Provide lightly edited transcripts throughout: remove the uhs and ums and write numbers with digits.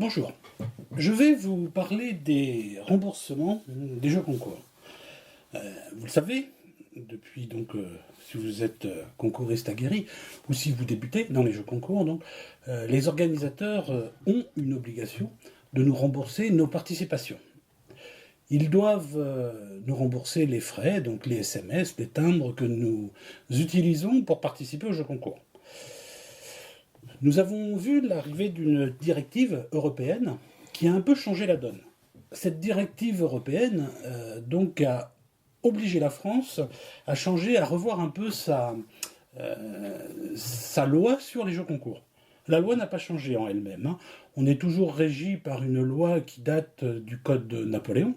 Bonjour, je vais vous parler des remboursements des jeux concours. Vous le savez, depuis si vous êtes concouriste aguerri ou si vous débutez dans les jeux concours, les organisateurs ont une obligation de nous rembourser nos participations. Ils doivent nous rembourser les frais, donc les SMS, les timbres que nous utilisons pour participer aux jeux concours. Nous avons vu l'arrivée d'une directive européenne qui a un peu changé la donne. Cette directive européenne a obligé la France à changer, à revoir un peu sa loi sur les jeux concours. La loi n'a pas changé en elle-même. On est toujours régi par une loi qui date du Code de Napoléon,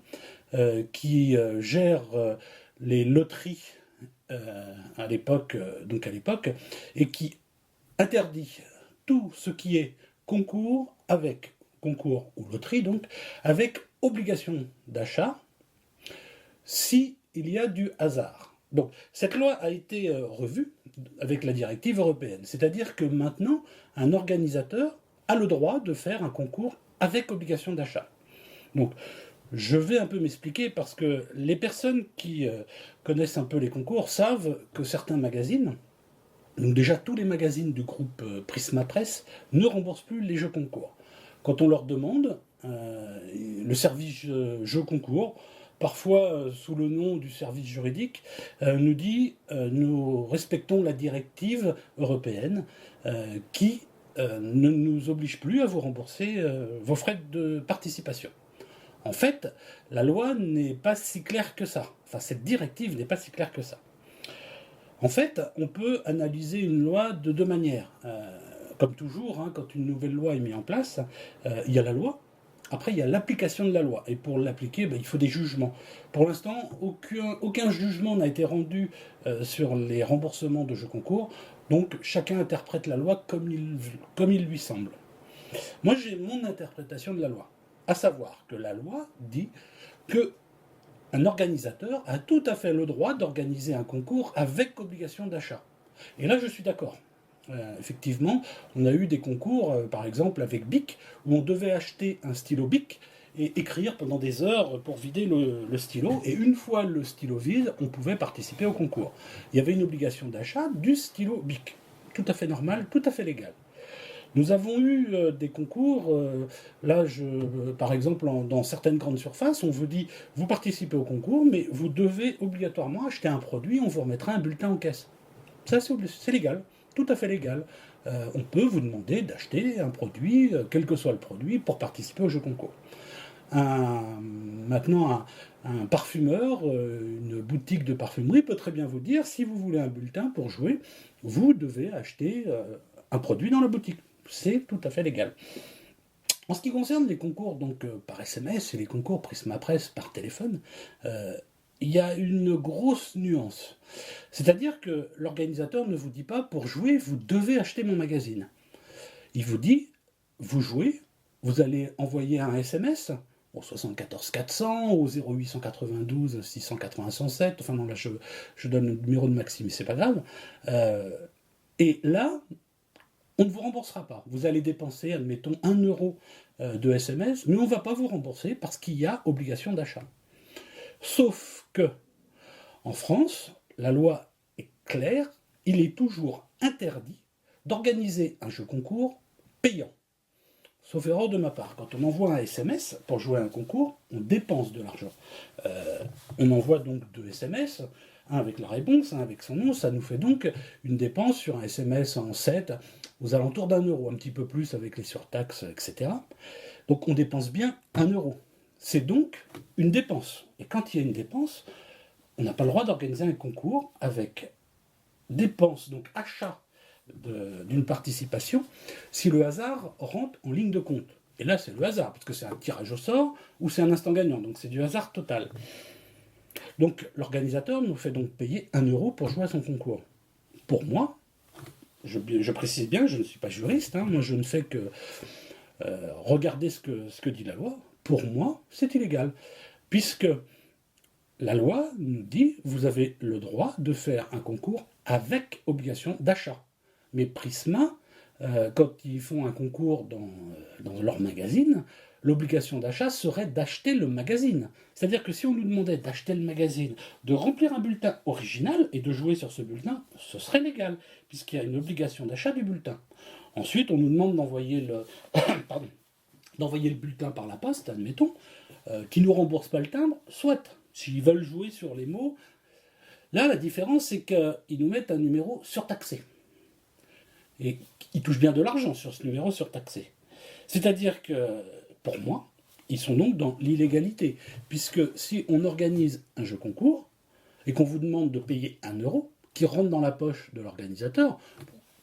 qui gère les loteries à l'époque, et qui interdit tout ce qui est concours ou loterie, avec obligation d'achat si il y a du hasard. Donc cette loi a été revue avec la directive européenne, c'est-à-dire que maintenant un organisateur a le droit de faire un concours avec obligation d'achat. Donc je vais un peu m'expliquer parce que les personnes qui connaissent un peu les concours savent que certains magazines, donc déjà tous les magazines du groupe Prisma Presse, ne remboursent plus les jeux concours. Quand on leur demande, le service jeux concours, parfois sous le nom du service juridique, nous dit nous respectons la directive européenne qui ne nous oblige plus à vous rembourser vos frais de participation. En fait, la loi n'est pas si claire que ça. Enfin, cette directive n'est pas si claire que ça. En fait, on peut analyser une loi de deux manières. Comme toujours, quand une nouvelle loi est mise en place, il y a la loi. Après, il y a l'application de la loi. Et pour l'appliquer, il faut des jugements. Pour l'instant, aucun jugement n'a été rendu sur les remboursements de jeux concours. Donc, chacun interprète la loi comme il lui semble. Moi, j'ai mon interprétation de la loi. À savoir que la loi dit que un organisateur a tout à fait le droit d'organiser un concours avec obligation d'achat. Et là, je suis d'accord. Effectivement, on a eu des concours, par exemple avec Bic, où on devait acheter un stylo Bic et écrire pendant des heures pour vider le stylo. Et une fois le stylo vide, on pouvait participer au concours. Il y avait une obligation d'achat du stylo Bic. Tout à fait normal, tout à fait légal. Nous avons eu des concours, par exemple, dans certaines grandes surfaces, on vous dit, vous participez au concours, mais vous devez obligatoirement acheter un produit, on vous remettra un bulletin en caisse. Ça, c'est légal, tout à fait légal. On peut vous demander d'acheter un produit, quel que soit le produit, pour participer au jeu concours. Maintenant, un parfumeur, une boutique de parfumerie peut très bien vous dire, si vous voulez un bulletin pour jouer, vous devez acheter un produit dans la boutique. C'est tout à fait légal. En ce qui concerne les concours par SMS et les concours Prisma Presse par téléphone, il y a une grosse nuance. C'est-à-dire que l'organisateur ne vous dit pas, pour jouer, vous devez acheter mon magazine. Il vous dit, vous jouez, vous allez envoyer un SMS au 74 400, au 0892 680 107, enfin non, là je donne le numéro de Maxime, mais c'est pas grave. Et là, on ne vous remboursera pas. Vous allez dépenser, admettons, 1 euro de SMS, mais on ne va pas vous rembourser parce qu'il y a obligation d'achat. Sauf que, en France, la loi est claire, il est toujours interdit d'organiser un jeu concours payant. Sauf erreur de ma part. Quand on envoie un SMS pour jouer à un concours, on dépense de l'argent. On envoie donc 2 SMS, un avec la réponse, un avec son nom, ça nous fait donc une dépense sur un SMS en 7 aux alentours d'1 euro, un petit peu plus avec les surtaxes, etc. Donc on dépense bien 1 euro. C'est donc une dépense. Et quand il y a une dépense, on n'a pas le droit d'organiser un concours avec dépense, donc achat d'une participation, si le hasard rentre en ligne de compte. Et là, c'est le hasard, parce que c'est un tirage au sort ou c'est un instant gagnant, donc c'est du hasard total. Donc l'organisateur nous fait donc payer 1 euro pour jouer à son concours. Pour moi, je précise bien, je ne suis pas juriste, moi je ne fais que regarder ce que dit la loi. Pour moi, c'est illégal, puisque la loi nous dit vous avez le droit de faire un concours avec obligation d'achat. Mais Prisma quand ils font un concours dans leur magazine, l'obligation d'achat serait d'acheter le magazine. C'est-à-dire que si on nous demandait d'acheter le magazine, de remplir un bulletin original et de jouer sur ce bulletin, ce serait légal, puisqu'il y a une obligation d'achat du bulletin. Ensuite, on nous demande d'envoyer d'envoyer le bulletin par la poste, admettons, qui ne nous rembourse pas le timbre, soit, s'ils veulent jouer sur les mots. Là, la différence, c'est qu'ils nous mettent un numéro surtaxé. Et ils touchent bien de l'argent sur ce numéro surtaxé. C'est-à-dire que, pour moi, ils sont donc dans l'illégalité. Puisque si on organise un jeu concours, et qu'on vous demande de payer 1 euro, qui rentre dans la poche de l'organisateur,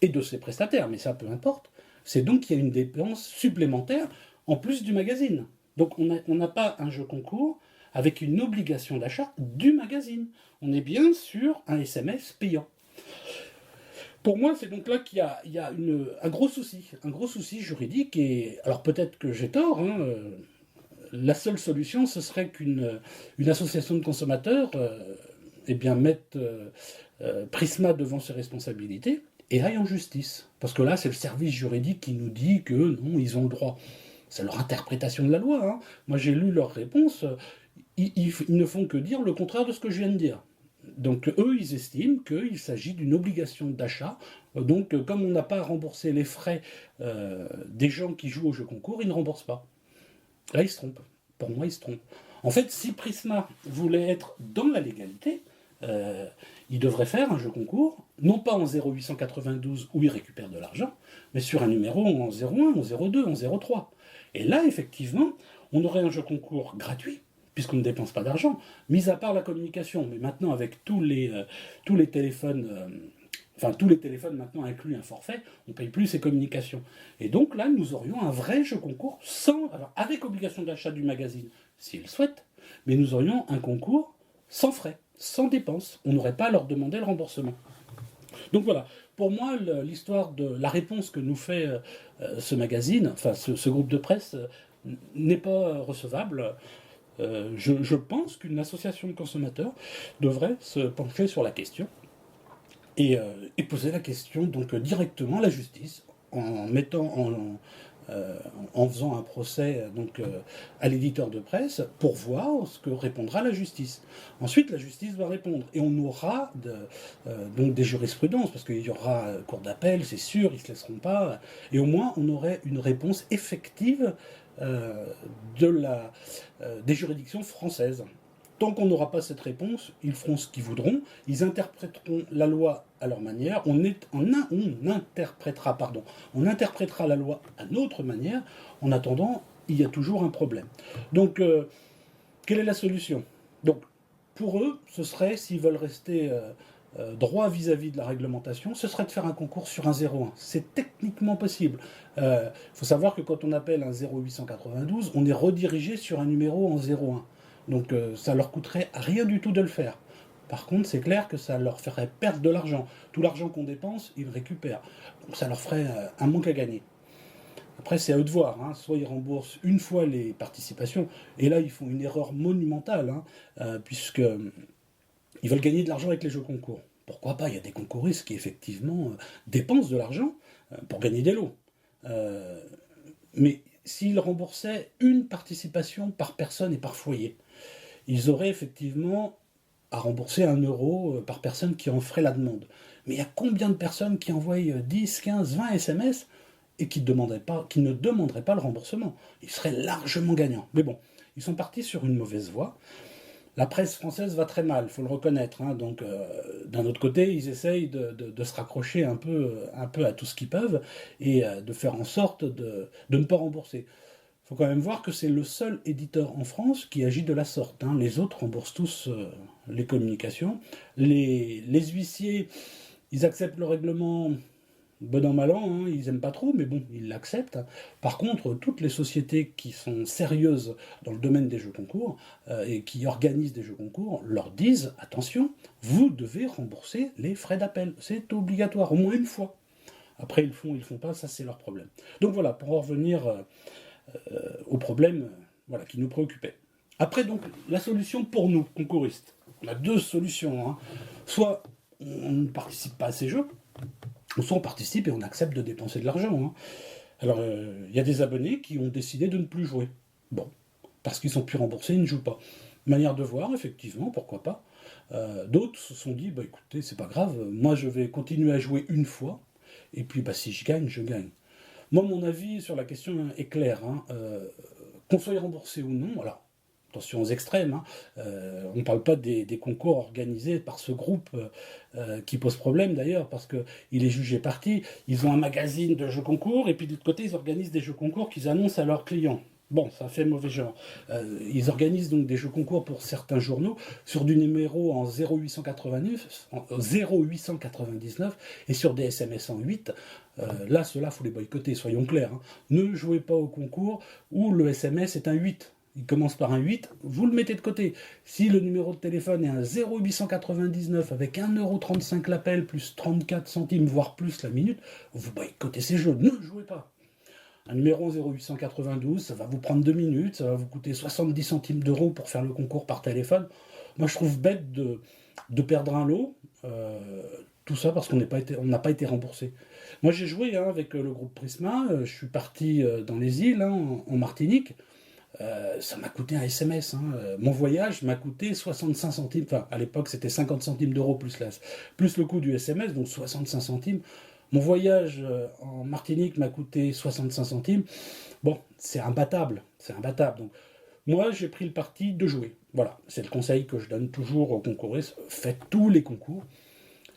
et de ses prestataires, mais ça peu importe, c'est donc qu'il y a une dépense supplémentaire en plus du magazine. Donc on n'a pas un jeu concours avec une obligation d'achat du magazine. On est bien sur un SMS payant. Pour moi, c'est donc là qu'il y a un gros souci juridique. Et alors peut-être que j'ai tort. La seule solution, ce serait qu'une association de consommateurs mette Prisma devant ses responsabilités et aille en justice. Parce que là, c'est le service juridique qui nous dit que non, ils ont le droit. C'est leur interprétation de la loi. Moi, j'ai lu leur réponse. Ils ne font que dire le contraire de ce que je viens de dire. Donc eux, ils estiment qu'il s'agit d'une obligation d'achat. Donc comme on n'a pas à rembourser les frais des gens qui jouent au jeu concours, ils ne remboursent pas. Là, ils se trompent. Pour moi, ils se trompent. En fait, si Prisma voulait être dans la légalité, il devrait faire un jeu concours, non pas en 0892 où il récupère de l'argent, mais sur un numéro en 01, en 02, en 03. Et là, effectivement, on aurait un jeu concours gratuit, puisqu'on ne dépense pas d'argent, mis à part la communication. Mais maintenant, avec tous les téléphones, tous les téléphones maintenant incluent un forfait, on ne paye plus ces communications. Et donc là, nous aurions un vrai jeu concours, avec obligation d'achat du magazine, s'ils le souhaitent, mais nous aurions un concours sans frais, sans dépenses. On n'aurait pas à leur demander le remboursement. Donc voilà, pour moi, l'histoire de la réponse que nous fait ce magazine, ce groupe de presse, n'est pas recevable. Je pense qu'une association de consommateurs devrait se pencher sur la question et poser la question donc directement à la justice en faisant un procès à l'éditeur de presse pour voir ce que répondra la justice. Ensuite, la justice va répondre et on aura donc des jurisprudences parce qu'il y aura cour d'appel, c'est sûr, ils ne se laisseront pas. Et au moins, on aurait une réponse effective des juridictions françaises. Tant qu'on n'aura pas cette réponse, ils feront ce qu'ils voudront, ils interpréteront la loi à leur manière, on interprétera la loi à notre manière. En attendant, il y a toujours un problème. Donc, quelle est la solution? Donc, pour eux, ce serait, s'ils veulent rester droit vis-à-vis de la réglementation, ce serait de faire un concours sur un 01. C'est techniquement possible. Il faut savoir que quand on appelle un 0892, on est redirigé sur un numéro en 01. Donc ça leur coûterait rien du tout de le faire. Par contre, c'est clair que ça leur ferait perdre de l'argent. Tout l'argent qu'on dépense, ils le récupèrent. Donc ça leur ferait un manque à gagner. Après, c'est à eux de voir. Soit ils remboursent une fois les participations, et là, ils font une erreur monumentale, puisque ils veulent gagner de l'argent avec les jeux concours. Pourquoi pas? Il y a des concouristes qui, effectivement, dépensent de l'argent pour gagner des lots. Mais s'ils remboursaient une participation par personne et par foyer, ils auraient effectivement à rembourser 1 euro par personne qui en ferait la demande. Mais il y a combien de personnes qui envoient 10, 15, 20 SMS et qui ne demanderaient pas le remboursement? Ils seraient largement gagnants. Mais bon, ils sont partis sur une mauvaise voie. La presse française va très mal, il faut le reconnaître. Donc, d'un autre côté, ils essayent de se raccrocher un peu à tout ce qu'ils peuvent et de faire en sorte de ne pas rembourser. Il faut quand même voir que c'est le seul éditeur en France qui agit de la sorte. Les autres remboursent tous les communications. Les huissiers, ils acceptent le règlement bon an, mal an, ils n'aiment pas trop, mais bon, ils l'acceptent. Par contre, toutes les sociétés qui sont sérieuses dans le domaine des jeux concours et qui organisent des jeux concours leur disent, attention, vous devez rembourser les frais d'appel. C'est obligatoire, au moins une fois. Après, ils le font pas, ça c'est leur problème. Donc voilà, pour en revenir au problème qui nous préoccupait. Après, donc, la solution pour nous, concouristes, on a deux solutions. Soit on ne participe pas à ces jeux, ou soit on participe et on accepte de dépenser de l'argent. Hein. Alors, il y a des abonnés qui ont décidé de ne plus jouer. Bon, parce qu'ils sont plus remboursés, ils ne jouent pas. Manière de voir, effectivement, pourquoi pas. D'autres se sont dit, bah écoutez, c'est pas grave, moi je vais continuer à jouer une fois, et puis bah, si je gagne, je gagne. Moi, mon avis sur la question est clair. Hein. Qu'on soit remboursé ou non, alors attention aux extrêmes, hein, on ne parle pas des concours organisés par ce groupe qui pose problème d'ailleurs, parce qu'il est jugé parti. Ils ont un magazine de jeux concours, et puis de l'autre côté, ils organisent des jeux concours qu'ils annoncent à leurs clients. Bon, ça fait mauvais genre. Ils organisent donc des jeux concours pour certains journaux sur du numéro en 0899 et sur des SMS en 8. Là, ceux-là, il faut les boycotter, soyons clairs. Hein. Ne jouez pas au concours où le SMS est un 8. Il commence par un 8, vous le mettez de côté. Si le numéro de téléphone est un 0899 avec 1,35€ l'appel, plus 34 centimes, voire plus la minute, vous boycottez ces jeux. Ne jouez pas. Un numéro 0892, ça va vous prendre 2 minutes, ça va vous coûter 70 centimes d'euros pour faire le concours par téléphone. Moi, je trouve bête de perdre un lot, tout ça parce qu'on n'a pas été remboursé. Moi, j'ai joué avec le groupe Prisma, je suis parti dans les îles, en Martinique. Ça m'a coûté un SMS. Hein. Mon voyage m'a coûté 65 centimes. Enfin, à l'époque, c'était 50 centimes d'euros plus le coût du SMS, donc 65 centimes. Mon voyage en Martinique m'a coûté 65 centimes. Bon, c'est imbattable. C'est imbattable. Donc, moi, j'ai pris le parti de jouer. Voilà, c'est le conseil que je donne toujours aux concouristes. Faites tous les concours.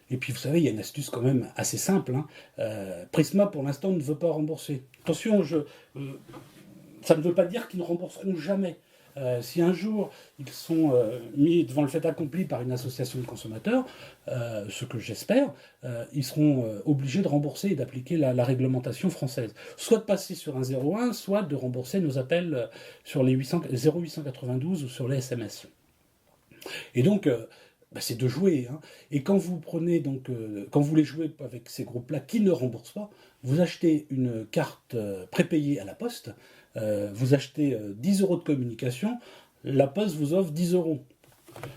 Et puis, vous savez, il y a une astuce quand même assez simple. Hein. Prisma, pour l'instant, ne veut pas rembourser. Attention, ça ne veut pas dire qu'ils ne rembourseront jamais. Si un jour ils sont mis devant le fait accompli par une association de consommateurs, ce que j'espère, ils seront obligés de rembourser et d'appliquer la réglementation française. Soit de passer sur un 01, soit de rembourser nos appels sur les 0892 ou sur les SMS. Et donc, c'est de jouer. Hein. Et quand vous prenez quand vous voulez jouer avec ces groupes-là qui ne remboursent pas, vous achetez une carte prépayée à la poste. Vous achetez 10 € de communication, la Poste vous offre 10 €.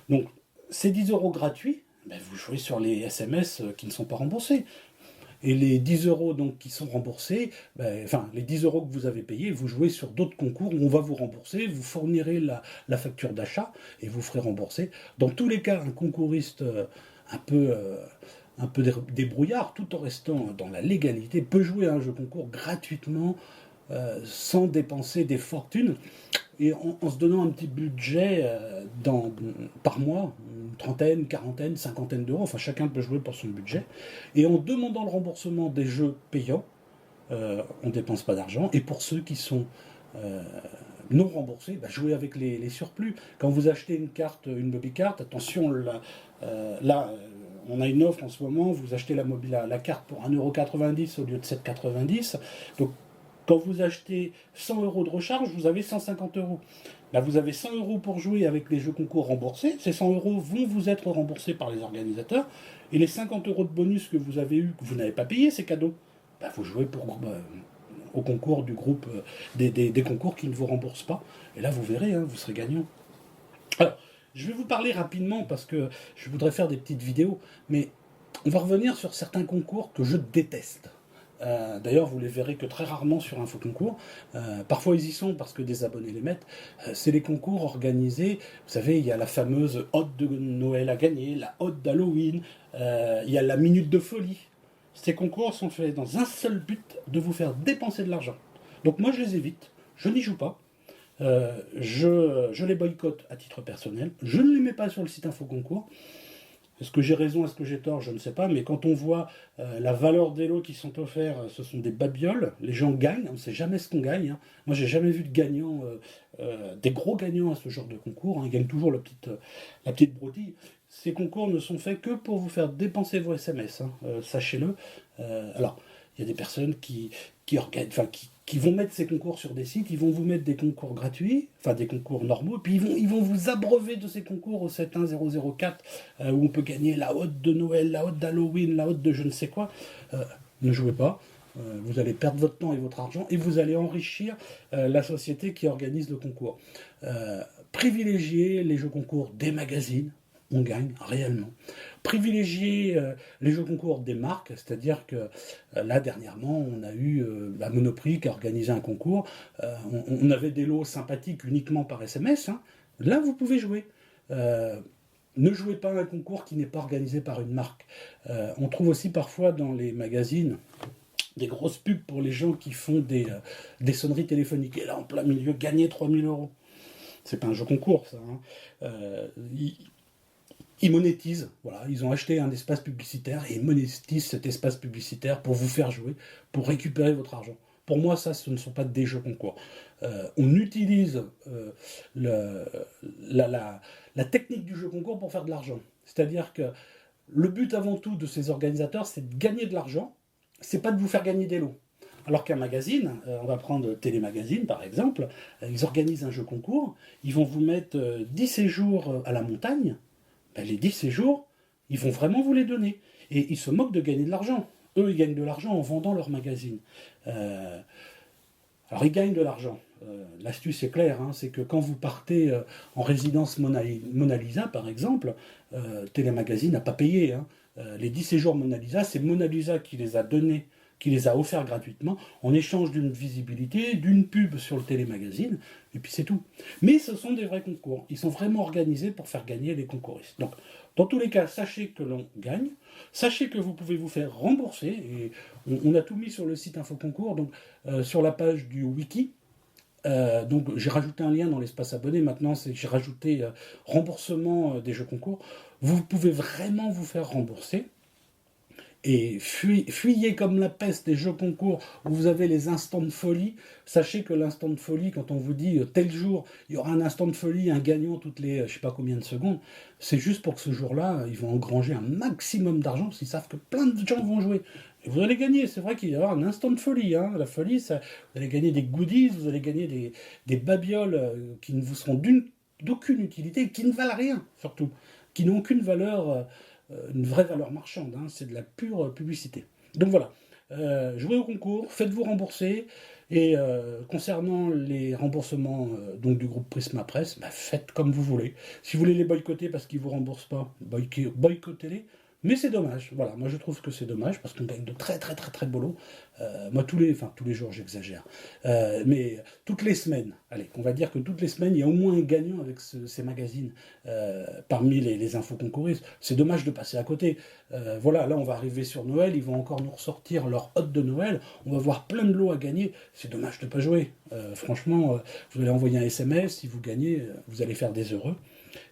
Donc, ces 10 € gratuits, vous jouez sur les SMS qui ne sont pas remboursés. Et les 10 € donc, qui sont remboursés, les 10 € que vous avez payés, vous jouez sur d'autres concours où on va vous rembourser, vous fournirez la facture d'achat et vous ferez rembourser. Dans tous les cas, un concouriste un peu débrouillard, tout en restant dans la légalité, peut jouer à un jeu concours gratuitement, sans dépenser des fortunes et en se donnant un petit budget par mois, une trentaine, quarantaine, cinquantaine d'euros, enfin chacun peut jouer pour son budget, et en demandant le remboursement des jeux payants, on ne dépense pas d'argent, et pour ceux qui sont non remboursés, jouez avec les surplus. Quand vous achetez une mobicarte, attention, là on a une offre en ce moment, vous achetez la carte pour 1,90 € au lieu de 7,90 €, donc quand vous achetez 100 € de recharge, vous avez 150 €. Là, vous avez 100 € pour jouer avec les jeux concours remboursés. Ces 100 € vont vous être remboursés par les organisateurs. Et les 50 € de bonus que vous avez eu, que vous n'avez pas payé, c'est cadeau. Vous jouez au concours du groupe, des concours qui ne vous remboursent pas. Et là, vous verrez, vous serez gagnant. Alors, je vais vous parler rapidement parce que je voudrais faire des petites vidéos. Mais on va revenir sur certains concours que je déteste. D'ailleurs, vous les verrez que très rarement sur Infoconcours. Parfois, ils y sont parce que des abonnés les mettent. C'est les concours organisés. Vous savez, il y a la fameuse hotte de Noël à gagner, la hotte d'Halloween, il y a la minute de folie. Ces concours sont faits dans un seul but, de vous faire dépenser de l'argent. Donc moi, je les évite. Je n'y joue pas. Je les boycotte à titre personnel. Je ne les mets pas sur le site Infoconcours. Est-ce que j'ai raison, est-ce que j'ai tort, je ne sais pas, mais quand on voit la valeur des lots qui sont offerts, ce sont des babioles, les gens gagnent, on ne sait jamais ce qu'on gagne. Hein. Moi, j'ai jamais vu de gagnants, des gros gagnants à ce genre de concours, ils gagnent toujours la petite broutille. Ces concours ne sont faits que pour vous faire dépenser vos SMS, sachez-le. Alors, il y a des personnes qui vont mettre ces concours sur des sites, ils vont vous mettre des concours gratuits, enfin des concours normaux, puis ils vont vous abreuver de ces concours au 71004, où on peut gagner la hotte de Noël, la hotte d'Halloween, la hotte de je ne sais quoi. Ne jouez pas, vous allez perdre votre temps et votre argent, et vous allez enrichir la société qui organise le concours. Privilégiez les jeux concours des magazines. on gagne réellement. Privilégier les jeux concours des marques, c'est-à-dire que là dernièrement on a eu la Monoprix qui a organisé un concours, on avait des lots sympathiques uniquement par SMS, hein. Là vous pouvez jouer. Ne jouez pas à un concours qui n'est pas organisé par une marque. On trouve aussi parfois dans les magazines des grosses pubs pour les gens qui font des sonneries téléphoniques. Et là, en plein milieu, gagner 3000 euros. C'est pas un jeu concours, ça. Hein. Ils monétisent, voilà, ils ont acheté un espace publicitaire et ils monétisent cet espace publicitaire pour vous faire jouer, pour récupérer votre argent. Pour moi, ça, ce ne sont pas des jeux concours. On utilise la technique du jeu concours pour faire de l'argent. C'est-à-dire que le but avant tout de ces organisateurs, c'est de gagner de l'argent, c'est pas de vous faire gagner des lots. Alors qu'un magazine, on va prendre Télémagazine par exemple, ils organisent un jeu concours, ils vont vous mettre 10 séjours à la montagne, ben les 10 séjours, ils vont vraiment vous les donner. Et ils se moquent de gagner de l'argent. Eux, ils gagnent de l'argent en vendant leur magazine. Alors ils gagnent de l'argent. L'astuce est claire, hein, c'est que quand vous partez en résidence Mona Lisa par exemple, Télémagazine n'a pas payé. Hein. Les 10 séjours Mona Lisa, c'est Mona Lisa qui les a donnés, qui les a offerts gratuitement, en échange d'une visibilité, d'une pub sur le Télémagazine, et puis c'est tout. Mais ce sont des vrais concours. Ils sont vraiment organisés pour faire gagner les concouristes. Donc, dans tous les cas, sachez que l'on gagne, sachez que vous pouvez vous faire rembourser, et on a tout mis sur le site Infoconcours, donc sur la page du wiki. Donc j'ai rajouté un lien dans l'espace abonné, maintenant j'ai rajouté remboursement des jeux concours. Vous pouvez vraiment vous faire rembourser. Et fuyez comme la peste des jeux concours où vous avez les instants de folie. Sachez que l'instant de folie, quand on vous dit tel jour, il y aura un instant de folie, un gagnant toutes les je sais pas combien de secondes, c'est juste pour que ce jour-là, ils vont engranger un maximum d'argent parce qu'ils savent que plein de gens vont jouer. Et vous allez gagner, c'est vrai qu'il va y avoir un instant de folie. Hein. La folie, ça, vous allez gagner des goodies, vous allez gagner des babioles qui ne vous seront d'aucune utilité, qui ne valent rien surtout, qui n'ont aucune valeur... une vraie valeur marchande, hein, c'est de la pure publicité. Donc voilà, jouez au concours, faites-vous rembourser, et concernant les remboursements donc du groupe Prisma Presse, bah, faites comme vous voulez. Si vous voulez les boycotter parce qu'ils ne vous remboursent pas, boycottez-les, mais c'est dommage. Voilà, moi je trouve que c'est dommage parce qu'on gagne de très très très très beaux lots. Moi tous les jours j'exagère, mais toutes les semaines, allez, on va dire que toutes les semaines il y a au moins un gagnant avec ces magazines parmi les infos concouristes. C'est dommage de passer à côté. Voilà, là on va arriver sur Noël, ils vont encore nous ressortir leur hôte de Noël, on va voir plein de lots à gagner. C'est dommage de ne pas jouer. Franchement, vous allez envoyer un SMS, si vous gagnez, vous allez faire des heureux.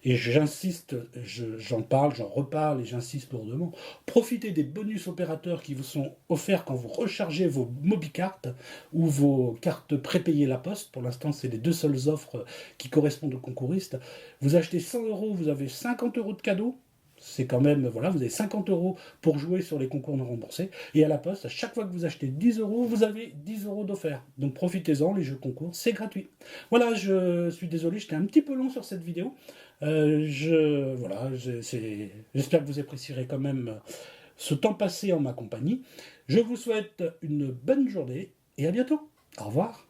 Et j'insiste, j'en parle, j'en reparle et j'insiste lourdement. Profitez des bonus opérateurs qui vous sont offerts quand vous rechargez vos MobiCartes ou vos cartes prépayées La Poste. Pour l'instant, c'est les deux seules offres qui correspondent aux concouristes. Vous achetez 100 euros, vous avez 50 euros de cadeaux. C'est quand même, voilà, vous avez 50 euros pour jouer sur les concours non remboursés. Et à La Poste, à chaque fois que vous achetez 10 euros, vous avez 10 euros d'offert. Donc profitez-en, les jeux concours, c'est gratuit. Voilà, je suis désolé, j'étais un petit peu long sur cette vidéo. Voilà, j'espère que vous apprécierez quand même ce temps passé en ma compagnie. Je vous souhaite une bonne journée et à bientôt. Au revoir.